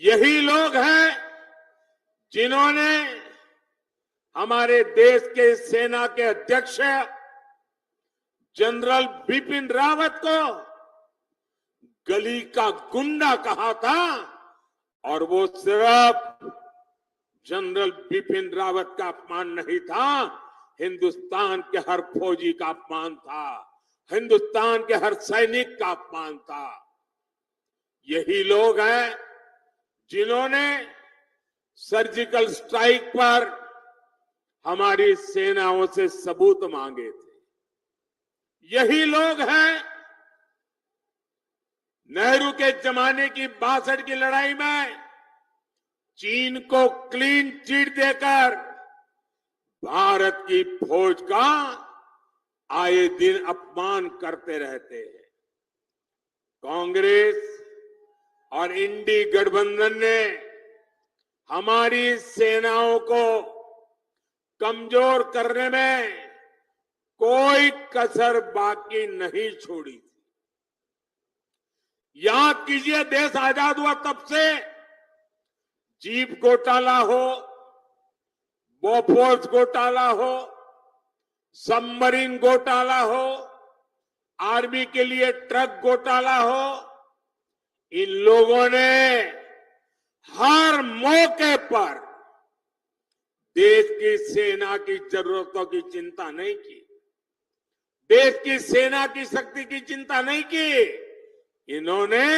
यही लोग हैं जिन्होंने हमारे देश के सेना के अध्यक्ष जनरल बिपिन रावत को गली का गुंडा कहा था। और वो सिर्फ जनरल बिपिन रावत का अपमान नहीं था, हिंदुस्तान के हर फौजी का अपमान था, हिंदुस्तान के हर सैनिक का अपमान था। यही लोग हैं जिन्होंने सर्जिकल स्ट्राइक पर हमारी सेनाओं से सबूत मांगे थे। यही लोग हैं नेहरू के जमाने की 62 की लड़ाई में चीन को क्लीन चिट देकर भारत की फौज का आए दिन अपमान करते रहते हैं। कांग्रेस और इंडी गठबंधन ने हमारी सेनाओं को कमजोर करने में कोई कसर बाकी नहीं छोड़ी थी। याद कीजिए, देश आजाद हुआ तब से जीप घोटाला हो, बोफोर्स घोटाला हो, सबमरीन घोटाला हो, आर्मी के लिए ट्रक घोटाला हो, इन लोगों ने हर मौके पर देश की सेना की जरूरतों की चिंता नहीं की, देश की सेना की शक्ति की चिंता नहीं की। इन्होंने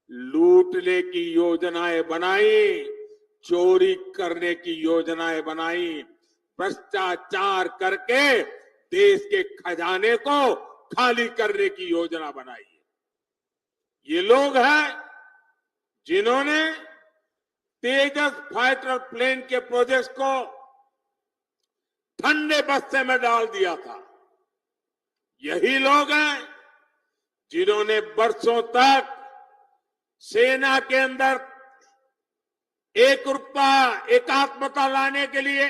लूटने की योजनाएं बनाई, चोरी करने की योजनाएं बनाई, भ्रष्टाचार करके देश के खजाने को खाली करने की योजना बनाई। ये लोग हैं जिन्होंने तेजस फाइटर प्लेन के प्रोजेक्ट को ठंडे बस्ते में डाल दिया था। यही लोग हैं जिन्होंने वर्षों तक सेना के अंदर एकात्मता लाने के लिए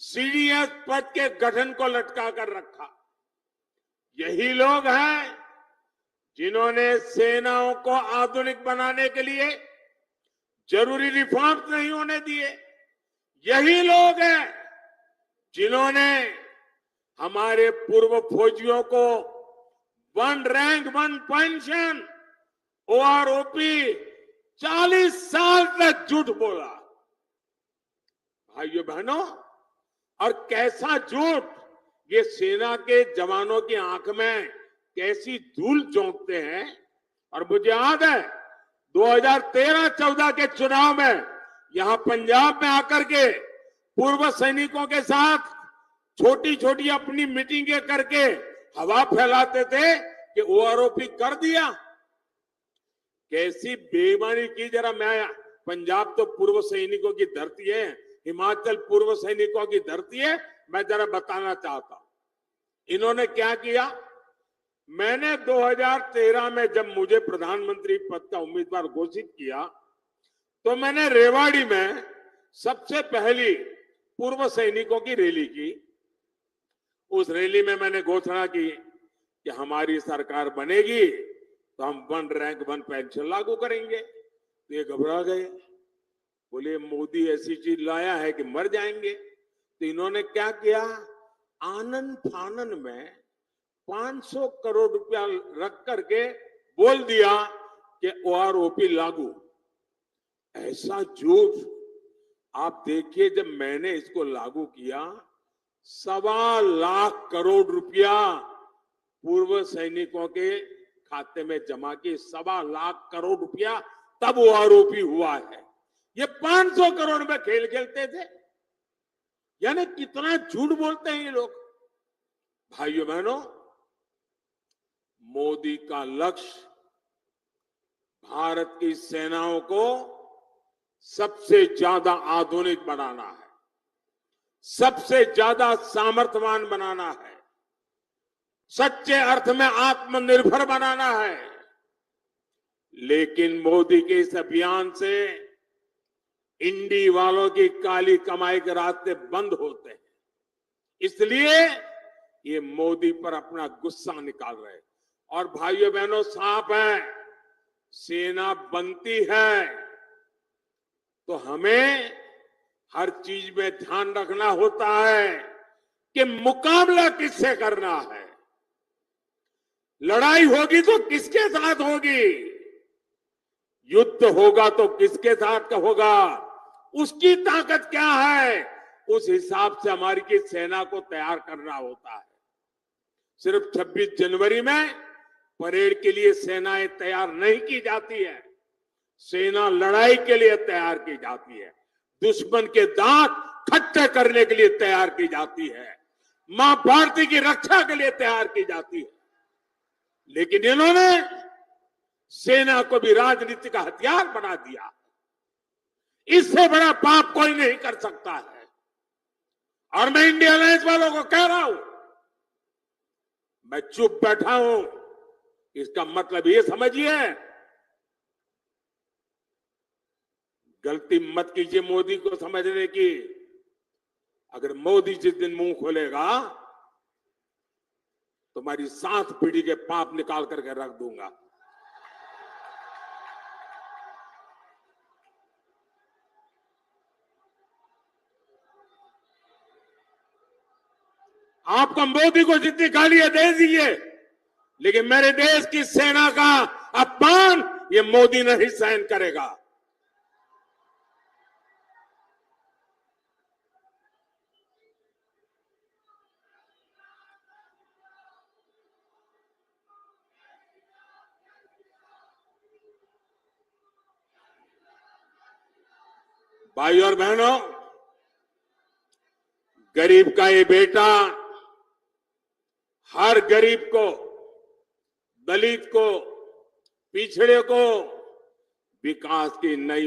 सीडीएस पद के गठन को लटका कर रखा। यही लोग हैं जिन्होंने सेनाओं को आधुनिक बनाने के लिए जरूरी रिफॉर्म्स नहीं होने दिए। यही लोग हैं जिन्होंने हमारे पूर्व फौजियों को 1 रैंक 1 पेंशन ओआरओपी 40 साल तक झूठ बोला। भाइयों बहनों, और कैसा झूठ, ये सेना के जवानों की आंख में कैसी धूल झोंकते हैं। और मुझे याद है 2013-14 के चुनाव में यहां पंजाब में आकर के पूर्व सैनिकों के साथ छोटी छोटी अपनी मीटिंगें करके हवा फैलाते थे कि ओआरओपी कर दिया। कैसी बेईमानी की। जरा मैं, पंजाब तो पूर्व सैनिकों की धरती है, हिमाचल पूर्व सैनिकों की धरती है, मैं जरा बताना चाहता हूं इन्होंने क्या किया। मैंने 2013 में जब मुझे प्रधानमंत्री पद का उम्मीदवार घोषित किया तो मैंने रेवाड़ी में सबसे पहली पूर्व सैनिकों की रैली की। उस रैली में मैंने घोषणा की कि हमारी सरकार बनेगी तो हम 1 रैंक 1 पेंशन लागू करेंगे। तो ये घबरा गए, बोले मोदी ऐसी चीज लाया है कि मर जाएंगे। तो इन्होंने क्या किया, आनन फानन में 500 करोड़ रुपया रख करके बोल दिया कि ओआरओपी लागू। ऐसा झूठ। आप देखिए, जब मैंने इसको लागू किया 1.25 लाख करोड़ रुपया पूर्व सैनिकों के खाते में जमा किए। 1.25 लाख करोड़ रुपया तब ओआरओपी हुआ है। ये 500 करोड़ में खेल खेलते थे। यानी कितना झूठ बोलते हैं ये लोग। भाइयों बहनों, मोदी का लक्ष्य भारत की सेनाओं को सबसे ज्यादा आधुनिक बनाना है, सबसे ज्यादा सामर्थ्यवान बनाना है, सच्चे अर्थ में आत्मनिर्भर बनाना है। लेकिन मोदी के इस अभियान से इंडी वालों की काली कमाई के रास्ते बंद होते हैं। इसलिए ये मोदी पर अपना गुस्सा निकाल रहे हैं। और भाइयों बहनों, साफ है, सेना बनती है तो हमें हर चीज में ध्यान रखना होता है कि मुकाबला किससे करना है। लड़ाई होगी तो किसके साथ होगी, युद्ध होगा तो किसके साथ का होगा, उसकी ताकत क्या है, उस हिसाब से हमारी की सेना को तैयार करना होता है। सिर्फ 26 जनवरी में परेड के लिए सेनाएं तैयार नहीं की जाती है, सेना लड़ाई के लिए तैयार की जाती है, दुश्मन के दांत खट्टे करने के लिए तैयार की जाती है, मां भारती की रक्षा के लिए तैयार की जाती है। लेकिन इन्होंने सेना को भी राजनीति का हथियार बना दिया। इससे बड़ा पाप कोई नहीं कर सकता है। और मैं इंडिया अलायंस वालों को कह रहा हूं, मैं चुप बैठा हूं, इसका मतलब ये समझिए, गलती मत कीजिए मोदी को समझने की। अगर मोदी जिस दिन मुंह खोलेगा तो हमारी 7 पीढ़ी के पाप निकाल करके रख दूंगा। आपको मोदी को जितनी गालियां दे दीजिए, लेकिन मेरे देश की सेना का अपमान ये मोदी नहीं सहन करेगा। भाई और बहनों, गरीब का ये बेटा हर गरीब को, दलित को, पिछड़े को विकास की नई